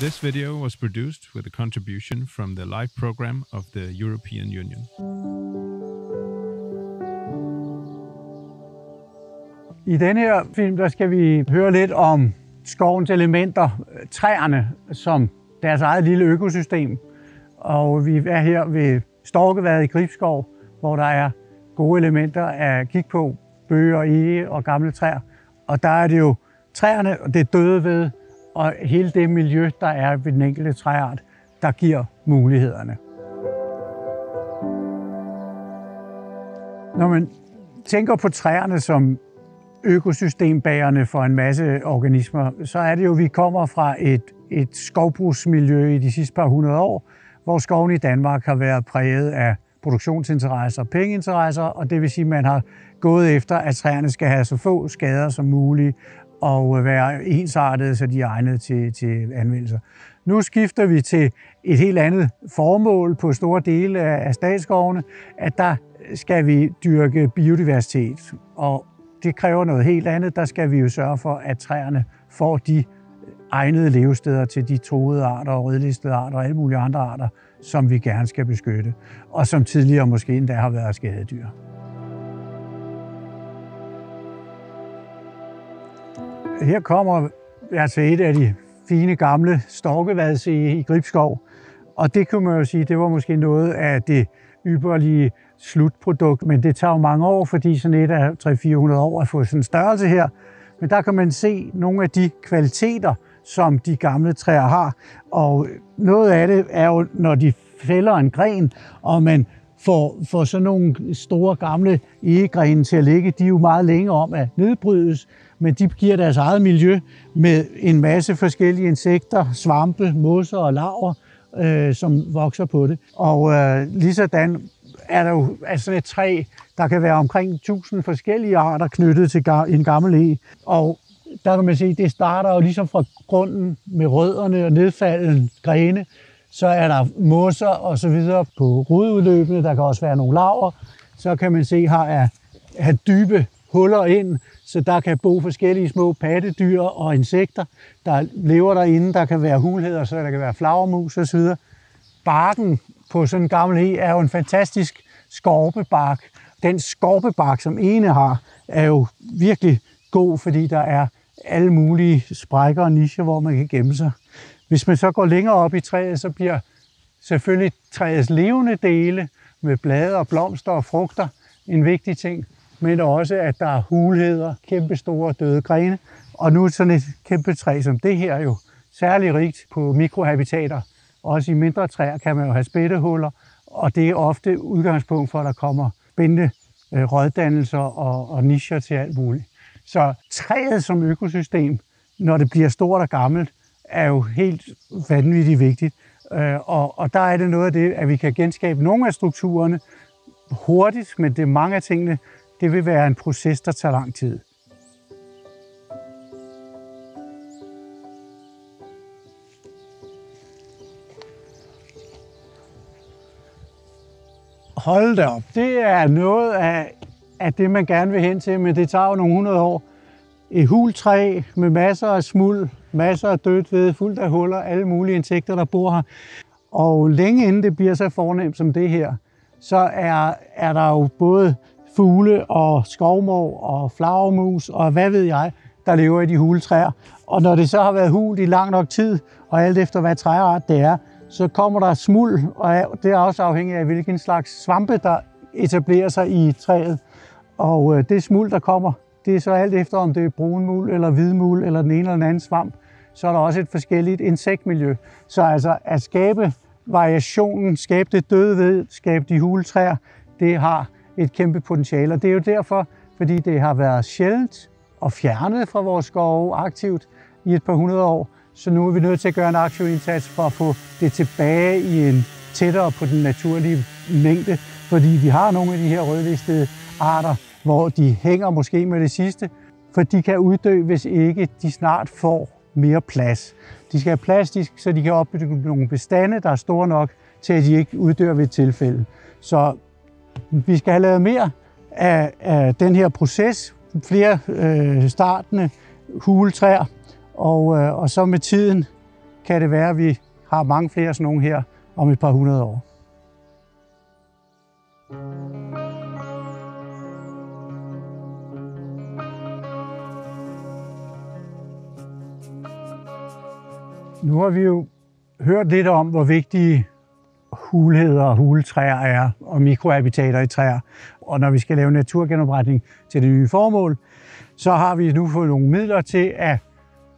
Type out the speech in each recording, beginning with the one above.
This video was produced with a contribution from the live program of the European Union. I denne her film der skal vi høre lidt om skovens elementer, træerne som deres eget lille økosystem. Og vi er her ved Storkevad i Gribskov, hvor der er gode elementer at kigge på, bøger, ege og gamle træer. Og der er det jo træerne og det døde ved, og hele det miljø, der er ved den enkelte træart, der giver mulighederne. Når man tænker på træerne som økosystembærende for en masse organismer, så er det jo, at vi kommer fra et skovbrugsmiljø i de sidste par hundrede år, hvor skoven i Danmark har været præget af produktionsinteresser og pengeinteresser, og det vil sige, at man har gået efter, at træerne skal have så få skader som muligt og være ensartede, så de er egnet til anvendelser. Nu skifter vi til et helt andet formål på store dele af statsskovene, at der skal vi dyrke biodiversitet, og det kræver noget helt andet. Der skal vi jo sørge for, at træerne får de egnede levesteder til de truede arter og rødlistede arter og alle mulige andre arter, som vi gerne skal beskytte, og som tidligere måske endda har været skadedyr. Her kommer jeg til et af de fine gamle Storkevadsege i Gribskov, og det kunne man jo sige, det var måske noget af det ypperlige slutprodukt, men det tager jo mange år, fordi sådan et af 300-400 år at få sådan en størrelse her. Men der kan man se nogle af de kvaliteter, som de gamle træer har, og noget af det er jo, når de fælder en gren, og man får sådan nogle store gamle egegrene til at ligge, de er jo meget længe om at nedbrydes, men de giver deres eget miljø med en masse forskellige insekter, svampe, mosser og larver, som vokser på det. Og ligesådan er der jo sådan et træ, der kan være omkring 1000 forskellige arter knyttet til en gammel eg. Og der kan man se, at det starter jo ligesom fra grunden med rødderne og nedfaldende grene. Så er der mosser og så videre på rodudløbene. Der kan også være nogle larver. Så kan man se, at her dybe huller ind, så der kan bo forskellige små pattedyr og insekter, der lever derinde. Der kan være hulheder, så der kan være flagermus og så videre. Barken på sådan en gammel eg er jo en fantastisk skorpebark. Den skorpebark, som ene har, er jo virkelig god, fordi der er alle mulige sprækker og nicher, hvor man kan gemme sig. Hvis man så går længere op i træet, så bliver selvfølgelig træets levende dele med blade og blomster og frugter en vigtig ting, men også, at der er hulheder, kæmpe store døde grene. Og nu er sådan et kæmpe træ som det her jo særlig rigt på mikrohabitater. Også i mindre træer kan man jo have spættehuller, og det er ofte udgangspunkt for, at der kommer spændende råddannelser og nicher til alt muligt. Så træet som økosystem, når det bliver stort og gammelt, er jo helt vanvittigt vigtigt. Og der er det noget af det, at vi kan genskabe nogle af strukturerne hurtigt, men det er mange af tingene, det vil være en proces, der tager lang tid. Hold da op. Det er noget af det, man gerne vil hen til, men det tager jo nogle 100 år. Et hult træ med masser af smuld, masser af dødt ved, fuldt af huller, alle mulige insekter, der bor her. Og længe inden det bliver så fornemt som det her, så er der jo både fugle og skovmår og flagermus og hvad ved jeg, der lever i de huletræer. Og når det så har været hult i lang nok tid, og alt efter hvad træart det er, så kommer der smuld, og det er også afhængigt af, hvilken slags svampe, der etablerer sig i træet. Og det smuld, der kommer, det er så alt efter, om det er brunmuld eller hvidmuld eller den ene eller den anden svamp. Så er der også et forskelligt insektmiljø. Så altså at skabe variationen, skabe det døde ved, skabe de huletræer, det har et kæmpe potentiale. Og det er jo derfor, fordi det har været sjældent og fjernet fra vores skove aktivt i et par 100 år. Så nu er vi nødt til at gøre en aktiv indsats for at få det tilbage i en tættere på den naturlige mængde. Fordi vi har nogle af de her rødlistede arter, hvor de hænger måske med det sidste, for de kan uddø, hvis ikke de snart får mere plads. De skal have plads, så de kan opbygge nogle bestande, der er store nok til, at de ikke uddør ved et tilfælde. Så vi skal have lavet mere af den her proces, flere startende huletræer, og så med tiden kan det være, at vi har mange flere sådan nogle her om et par 100 år. Nu har vi jo hørt lidt om, hvor vigtige hulheder og huletræer er, og mikrohabitater i træer. Og når vi skal lave naturgenopretning til det nye formål, så har vi nu fået nogle midler til at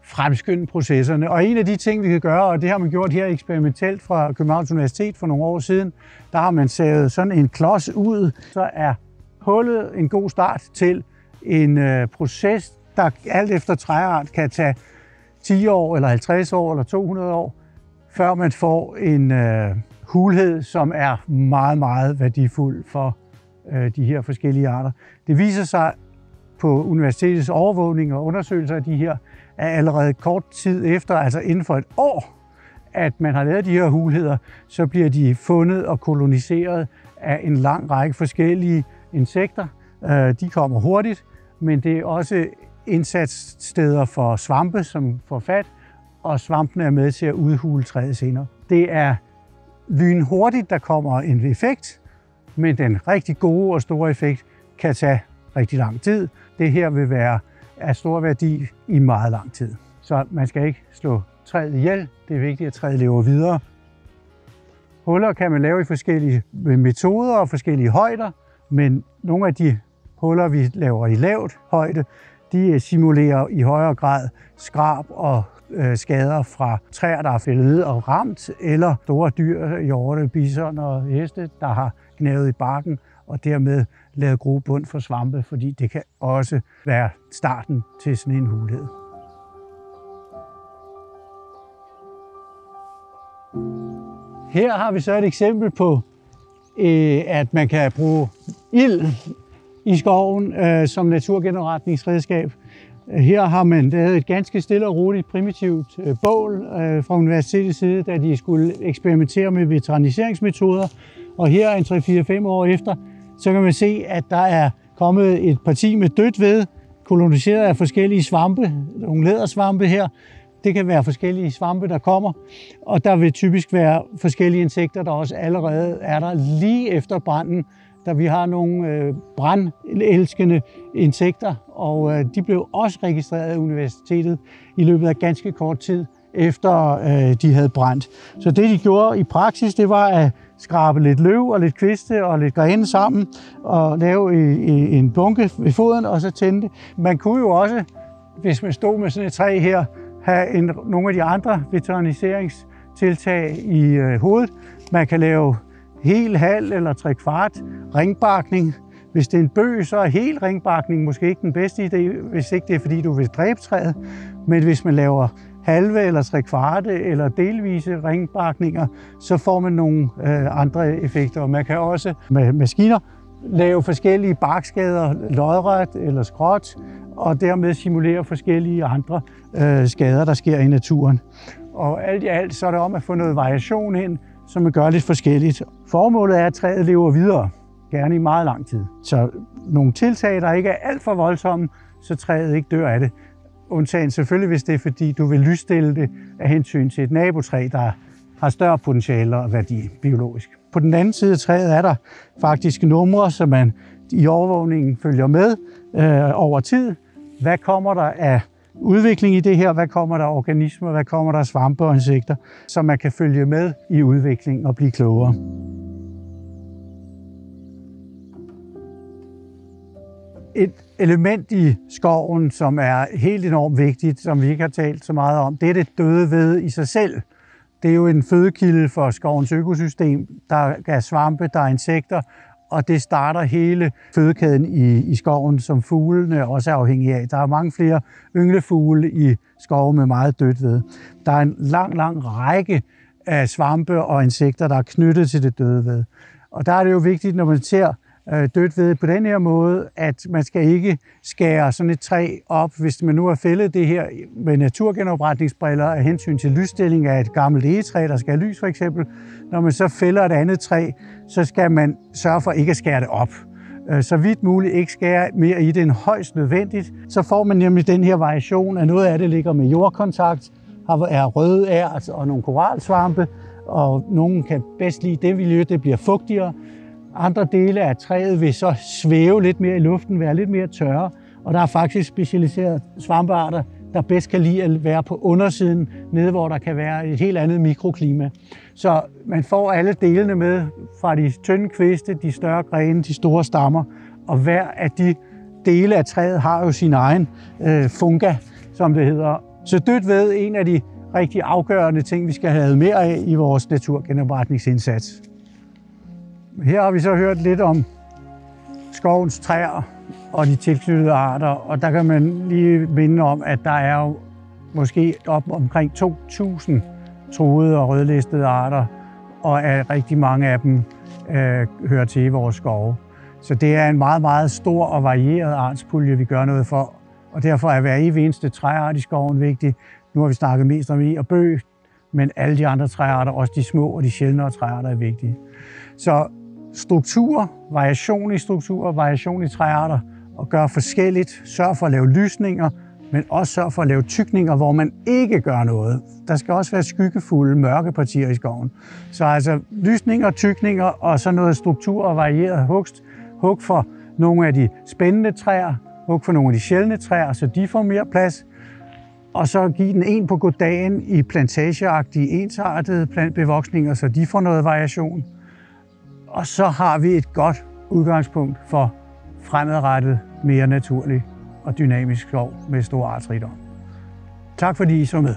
fremskynde processerne. Og en af de ting, vi kan gøre, og det har man gjort her eksperimentelt fra Københavns Universitet for nogle år siden, der har man savet sådan en klods ud, så er hullet en god start til en proces, der alt efter træart kan tage 10 år, eller 50 år, eller 200 år, før man får en hulhed, som er meget, meget værdifuld for de her forskellige arter. Det viser sig på universitetets overvågning og undersøgelser af de her, at allerede kort tid efter, altså inden for et år, at man har lavet de her hulheder, så bliver de fundet og koloniseret af en lang række forskellige insekter. De kommer hurtigt, men det er også indsatssteder for svampe, som får fat, og svampene er med til at udhule træet senere. Det er lynhurtigt, der kommer en effekt, men den rigtig gode og store effekt kan tage rigtig lang tid. Det her vil være af stor værdi i meget lang tid. Så man skal ikke slå træet ihjel. Det er vigtigt, at træet lever videre. Huller kan man lave i forskellige metoder og forskellige højder, men nogle af de huller, vi laver i lavt højde, de simulerer i højere grad skrab og skader fra træer, der er fældet ned og ramt, eller store dyr, hjorte, bison og heste, der har gnavet i barken og dermed lavet grobund for svampe, fordi det kan også være starten til sådan en hulhed. Her har vi så et eksempel på, at man kan bruge ild i skoven som naturgenopretningsredskab. Her har man lavet et ganske stille og roligt primitivt bål fra universitetets side, da de skulle eksperimentere med vegetariserungsmetoder. Og her en 3-4-5 år efter, så kan man se, at der er kommet et parti med dødt ved, koloniseret af forskellige svampe, nogle lædersvampe her. Det kan være forskellige svampe, der kommer, og der vil typisk være forskellige insekter, der også allerede er der lige efter branden, da vi har nogle brandelskende insekter, og de blev også registreret af universitetet i løbet af ganske kort tid efter de havde brændt. Så det de gjorde i praksis, det var at skrabe lidt løv og lidt kviste og lidt grene sammen og lave en bunke ved foden og så tænde det. Man kunne jo også, hvis man stod med sådan et træ her, have nogle af de andre veteraniseringstiltag i hovedet. Man kan lave hel, halv eller 3/4 ringbakning. Hvis det er en bøg, så er hel ringbakning måske ikke den bedste idé, hvis ikke det er fordi, du vil dræbe træet. Men hvis man laver halve eller 3/4 eller delvise ringbakninger, så får man nogle andre effekter. Man kan også med maskiner lave forskellige barkskader, lodret eller skråt, og dermed simulere forskellige andre skader, der sker i naturen. Og alt i alt så er det om at få noget variation ind, som man gør lidt forskelligt. Formålet er, at træet lever videre, gerne i meget lang tid. Så nogle tiltag, der ikke er alt for voldsomme, så træet ikke dør af det. Undtagen selvfølgelig, hvis det er fordi, du vil lysstille det af hensyn til et nabotræ, der har større potentiale og værdi biologisk. På den anden side af træet er der faktisk numre, som man i overvågningen følger med over tid. Hvad kommer der af udvikling i det her? Hvad kommer der af organismer? Hvad kommer der af svampe og insekter? Så man kan følge med i udviklingen og blive klogere. Et element i skoven, som er helt enormt vigtigt, som vi ikke har talt så meget om, det er det døde ved i sig selv. Det er jo en fødekilde for skovens økosystem. Der er svampe, der er insekter, og det starter hele fødekæden i skoven, som fuglene også er afhængige af. Der er mange flere ynglefugle i skove med meget dødt ved. Der er en lang række af svampe og insekter, der er knyttet til det døde ved. Og der er det jo vigtigt, når man ser dødt ved på den her måde, at man skal ikke skære sådan et træ op, hvis man nu har fældet det her med naturgenopretningsbriller af hensyn til lysstilling af et gammelt egetræ, der skal have lys for eksempel. Når man så fælder et andet træ, så skal man sørge for ikke at skære det op. Så vidt muligt ikke skære mere i det end højst nødvendigt. Så får man nemlig den her variation af noget af det ligger med jordkontakt, er røde ært og nogle koralsvampe, og nogle kan bedst lide det miljø, det bliver fugtigere. Andre dele af træet vil så svæve lidt mere i luften, være lidt mere tørre, og der er faktisk specialiserede svampearter, der bedst kan lide at være på undersiden, nede hvor der kan være et helt andet mikroklima. Så man får alle delene med fra de tynde kviste, de større grene, de store stammer, og hver af de dele af træet har jo sin egen funga, som det hedder. Så dødt ved en af de rigtig afgørende ting, vi skal have mere af i vores naturgenopretningsindsats. Her har vi så hørt lidt om skovens træer og de tilknyttede arter, og der kan man lige minde om, at der er jo måske omkring 2.000 truede og rødlistede arter, og at rigtig mange af dem hører til i vores skove. Så det er en meget, meget stor og varieret artspulje, vi gør noget for, og derfor er hver eneste træart i skoven vigtig. Nu har vi snakket mest om eg og bøg, men alle de andre træarter, også de små og de sjældnere træarter, er vigtige. Så struktur, variation i struktur, variation i træarter, og gøre forskelligt. Sørg for at lave lysninger, men også sørg for at lave tykninger, hvor man ikke gør noget. Der skal også være skyggefulde, mørke partier i skoven. Så altså lysninger, tykninger og så noget struktur og varieret hugst. Hug for nogle af de spændende træer, hug for nogle af de sjældne træer, så de får mere plads. Og så give den en på goddagen i plantageagtige, ensartede plantbevoksninger, så de får noget variation. Og så har vi et godt udgangspunkt for fremadrettet, mere naturlig og dynamisk skov med stor artsrigdom. Tak fordi I så med.